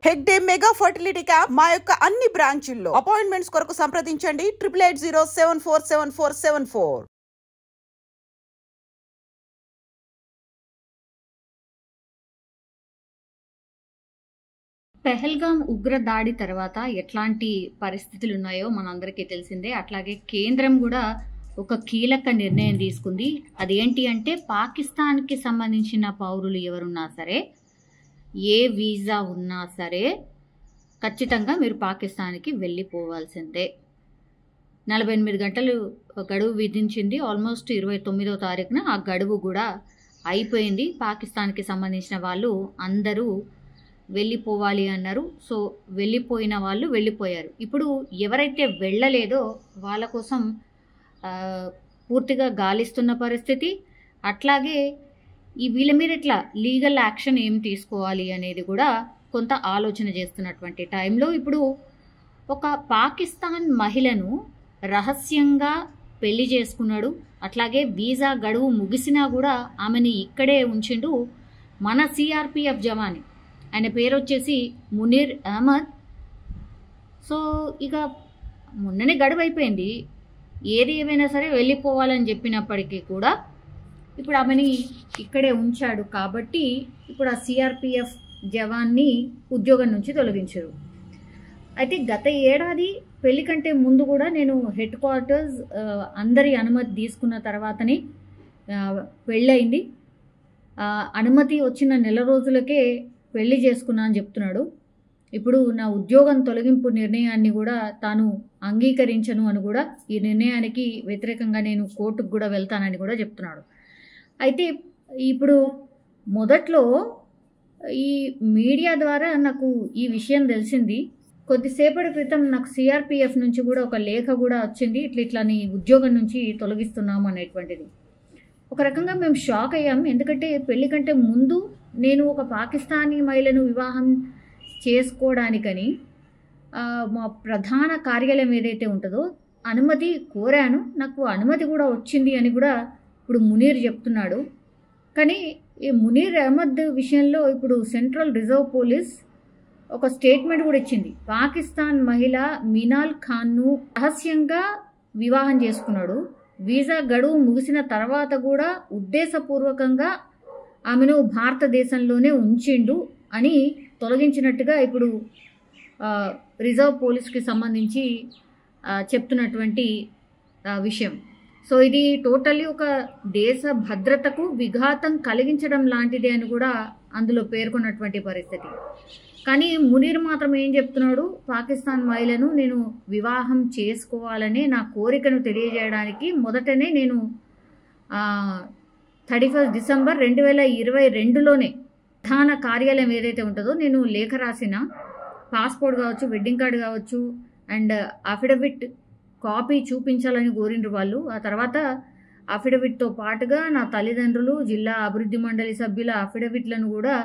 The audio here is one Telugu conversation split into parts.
హెగ్డే మెగా ఫర్టిలిటీ క్యాంప్ మా యొక్క అన్ని బ్రాంచుల్లో అపాయింట్మెంట్స్ కొరకు సంప్రదించండి 8880747474. పెహల్గాం ఉగ్ర దాడి తర్వాత ఎట్లాంటి పరిస్థితులు ఉన్నాయో మనందరికీ తెలిసిందే. అట్లాగే కేంద్రం కూడా ఒక కీలక నిర్ణయం తీసుకుంది. అదేంటి అంటే పాకిస్తాన్కి సంబంధించిన పౌరులు ఎవరున్నా సరే, ఏ వీసా ఉన్నా సరే ఖచ్చితంగా మీరు పాకిస్తాన్కి వెళ్ళిపోవాల్సిందే. 48 గంటలు గడువు విధించింది. ఆల్మోస్ట్ 29వ తారీఖున ఆ గడువు కూడా అయిపోయింది. పాకిస్తాన్కి సంబంధించిన వాళ్ళు అందరూ వెళ్ళిపోవాలి అన్నారు. సో వెళ్ళిపోయిన వాళ్ళు వెళ్ళిపోయారు. ఇప్పుడు ఎవరైతే వెళ్ళలేదో వాళ్ళ కోసం పూర్తిగా గాలిస్తున్న పరిస్థితి. అట్లాగే ఈ వీళ్ళ మీద ఇట్లా లీగల్ యాక్షన్ ఏం తీసుకోవాలి అనేది కూడా కొంత ఆలోచన చేస్తున్నటువంటి టైంలో ఇప్పుడు ఒక పాకిస్తాన్ మహిళను రహస్యంగా పెళ్లి చేసుకున్నాడు. అట్లాగే వీసా గడువు ముగిసినా కూడా ఆమెని ఇక్కడే ఉంచిండు మన సిఆర్పిఎఫ్ జవాన్. ఆయన పేరు వచ్చేసి మునీర్ అహ్మద్. సో ఇక మొన్ననే గడువు అయిపోయింది. ఏది ఏమైనా సరే వెళ్ళిపోవాలని చెప్పినప్పటికీ కూడా ఇప్పుడు ఆమెని ఇక్కడే ఉంచాడు. కాబట్టి ఇప్పుడు ఆ సిఆర్పిఎఫ్ జవాన్ని ఉద్యోగం నుంచి తొలగించారు. అయితే గత ఏడాది పెళ్లి కంటే ముందు కూడా నేను హెడ్ క్వార్టర్స్ అందరి అనుమతి తీసుకున్న తర్వాతనే పెళ్ళయింది. అనుమతి వచ్చిన నెల రోజులకే పెళ్లి చేసుకున్నా అని చెప్తున్నాడు. ఇప్పుడు నా ఉద్యోగం తొలగింపు నిర్ణయాన్ని కూడా తాను అంగీకరించను అని కూడా, ఈ నిర్ణయానికి వ్యతిరేకంగా నేను కోర్టుకు కూడా వెళ్తానని కూడా చెప్తున్నాడు. అయితే ఇప్పుడు మొదట్లో ఈ మీడియా ద్వారా నాకు ఈ విషయం తెలిసింది. కొద్దిసేపటి క్రితం నాకు సిఆర్పిఎఫ్ నుంచి కూడా ఒక లేఖ కూడా వచ్చింది, ఇట్లా నీ ఉద్యోగం నుంచి తొలగిస్తున్నాము అనేటువంటిది. ఒక రకంగా మేము షాక్ అయ్యాం. ఎందుకంటే పెళ్లి కంటే ముందు నేను ఒక పాకిస్తానీ మహిళను వివాహం చేసుకోవడానికని మా ప్రధాన కార్యాలయం ఏదైతే ఉంటుందో అనుమతి కోరాను. నాకు అనుమతి కూడా వచ్చింది అని కూడా ఇప్పుడు మునీర్ చెప్తున్నాడు. కానీ ఈ మునీర్ అహ్మద్ విషయంలో ఇప్పుడు సెంట్రల్ రిజర్వ్ పోలీస్ ఒక స్టేట్మెంట్ కూడా ఇచ్చింది. పాకిస్తాన్ మహిళ మినాల్ ఖాన్ను రహస్యంగా వివాహం చేసుకున్నాడు. వీసా గడువు ముగిసిన తర్వాత కూడా ఉద్దేశపూర్వకంగా ఆమెను భారతదేశంలోనే ఉంచిండు అని తొలగించినట్టుగా ఇప్పుడు రిజర్వ్ పోలీస్కి సంబంధించి చెప్తున్నటువంటి విషయం. సో ఇది టోటల్లీ ఒక దేశ భద్రతకు విఘాతం కలిగించడం లాంటిది అని కూడా అందులో పేర్కొన్నటువంటి పరిస్థితి. కానీ మునీర్ మాత్రం ఏం చెప్తున్నాడు, పాకిస్తాన్ మహిళను నేను వివాహం చేసుకోవాలని నా కోరికను తెలియజేయడానికి మొదటనే నేను 31 డిసెంబర్ 2022లోనే ప్రధాన కార్యాలయం ఏదైతే ఉంటుందో నేను లేఖ రాసిన, పాస్పోర్ట్ కావచ్చు, వెడ్డింగ్ కార్డు కావచ్చు అండ్ అఫిడవిట్ కాపీ చూపించాలని కోరిండ్రు వాళ్ళు. ఆ తర్వాత అఫిడవిట్తో పాటుగా నా తల్లిదండ్రులు, జిల్లా అభివృద్ధి మండలి సభ్యుల అఫిడవిట్లను కూడా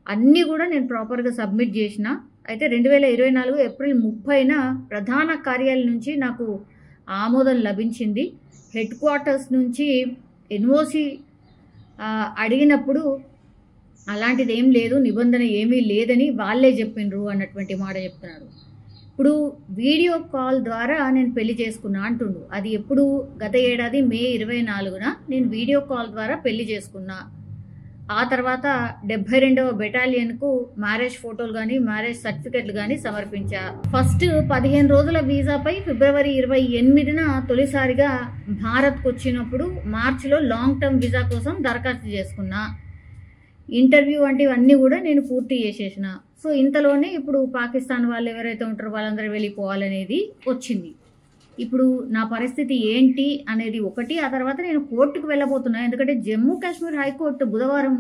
అన్నీ కూడా నేను ప్రాపర్గా సబ్మిట్ చేసిన. అయితే 2024 ఏప్రిల్ 30న ప్రధాన కార్యాలయం నుంచి నాకు ఆమోదం లభించింది. హెడ్ క్వార్టర్స్ నుంచి ఎన్ఓసి అడిగినప్పుడు అలాంటిది ఏం లేదు, నిబంధన ఏమీ లేదని వాళ్ళే చెప్పిండ్రు అన్నటువంటి మాట చెప్తున్నారు. ఇప్పుడు వీడియో కాల్ ద్వారా నేను పెళ్లి చేసుకున్నా అంటుండు. అది ఎప్పుడు? గత ఏడాది మే 24న నేను వీడియో కాల్ ద్వారా పెళ్లి చేసుకున్నా. ఆ తర్వాత 72వ బెటాలియన్కు మ్యారేజ్ ఫోటోలు కానీ మ్యారేజ్ సర్టిఫికెట్లు కానీ సమర్పించా. ఫస్ట్ 15 రోజుల వీసాపై ఫిబ్రవరి 28న తొలిసారిగా భారత్కు వచ్చినప్పుడు మార్చిలో లాంగ్ టర్మ్ వీసా కోసం దరఖాస్తు చేసుకున్నా. ఇంటర్వ్యూ వంటివన్నీ కూడా నేను పూర్తి చేసేసిన. సో ఇంతలోనే ఇప్పుడు పాకిస్తాన్ వాళ్ళు ఎవరైతే ఉంటారో వాళ్ళందరూ వెళ్ళిపోవాలనేది వచ్చింది. ఇప్పుడు నా పరిస్థితి ఏంటి అనేది ఒకటి. ఆ తర్వాత నేను కోర్టుకు వెళ్ళబోతున్నా. ఎందుకంటే జమ్మూ కాశ్మీర్ హైకోర్టు బుధవారం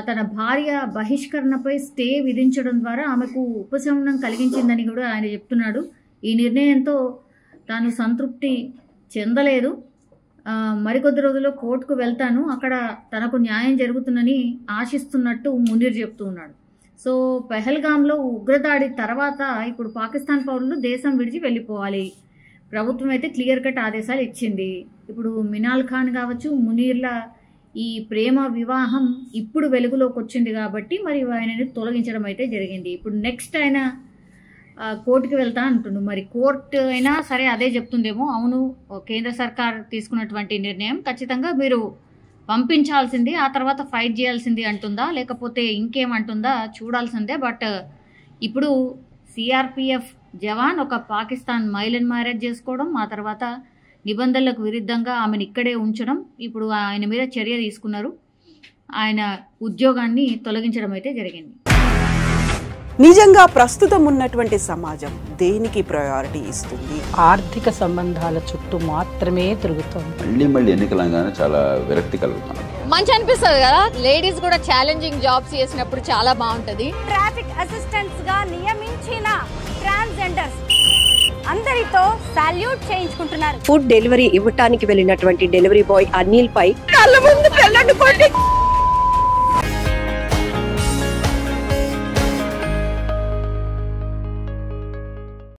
తన భార్య బహిష్కరణపై స్టే విధించడం ద్వారా ఆమెకు ఉపశమనం కలిగించిందని కూడా ఆయన చెప్తున్నాడు. ఈ నిర్ణయంతో తాను సంతృప్తి చెందలేదు. మరికొద్ది రోజుల్లో కోర్టుకు వెళ్తాను, అక్కడ తనకు న్యాయం జరుగుతుందని ఆశిస్తున్నట్టు మునీర్ చెప్తూ ఉన్నాడు. సో పెహల్గాంలో ఉగ్రదాడి తర్వాత ఇప్పుడు పాకిస్తాన్ పౌరులు దేశం విడిచి వెళ్ళిపోవాలి. ప్రభుత్వం అయితే క్లియర్ కట్ ఆదేశాలు ఇచ్చింది. ఇప్పుడు మినాల్ ఖాన్ కావచ్చు, మునీర్ల ఈ ప్రేమ వివాహం ఇప్పుడు వెలుగులోకి వచ్చింది కాబట్టి మరి ఆయనని తొలగించడం అయితే జరిగింది. ఇప్పుడు నెక్స్ట్ ఆయన కోర్టుకి వెళ్తా అంటుండు. మరి కోర్టు అయినా సరే అదే చెప్తుందేమో, అవును కేంద్ర సర్కార్ తీసుకున్నటువంటి నిర్ణయం ఖచ్చితంగా మీరు పంపించాల్సింది, ఆ తర్వాత ఫైట్ చేయాల్సింది అంటుందా, లేకపోతే ఇంకేమంటుందా చూడాల్సిందే. బట్ ఇప్పుడు సిఆర్పిఎఫ్ జవాన్ ఒక పాకిస్తాన్ మహిళను మ్యారేజ్ చేసుకోవడం, ఆ తర్వాత నిబంధనలకు విరుద్ధంగా ఆమెను ఇక్కడే ఉంచడం, ఇప్పుడు ఆయన మీద చర్య తీసుకున్నారు. ఆయన ఉద్యోగాన్ని తొలగించడం అయితే జరిగింది. నిజంగా ప్రస్తుతం ఉన్నటువంటి సమాజం దేనికి ప్రయారిటీ ఇస్తుంది? ఆర్థిక సంబంధాల చుట్టూ మాత్రమే తిరుగుతుంది. మళ్ళీ ఎన్నికలంగానే చాలా విరక్తి కలుగుతాం. మంచి అనిపిస్తుంది కదా, లేడీస్ కూడా ఛాలెంజింగ్ జాబ్స్ చేసినప్పుడు చాలా బాగుంటది. ట్రాఫిక్ అసిస్టెంట్స్ గా నియమించిన ట్రాన్స్జెండర్స్ అందరితో సాల్యూట్ చేయించుకుంటున్నారు. ఫుడ్ డెలివరీ ఇవ్వటానికి వెళ్ళినటువంటి డెలివరీ బాయ్ అనిల్ పై కళ్ళ ముందు పెళ్ళండి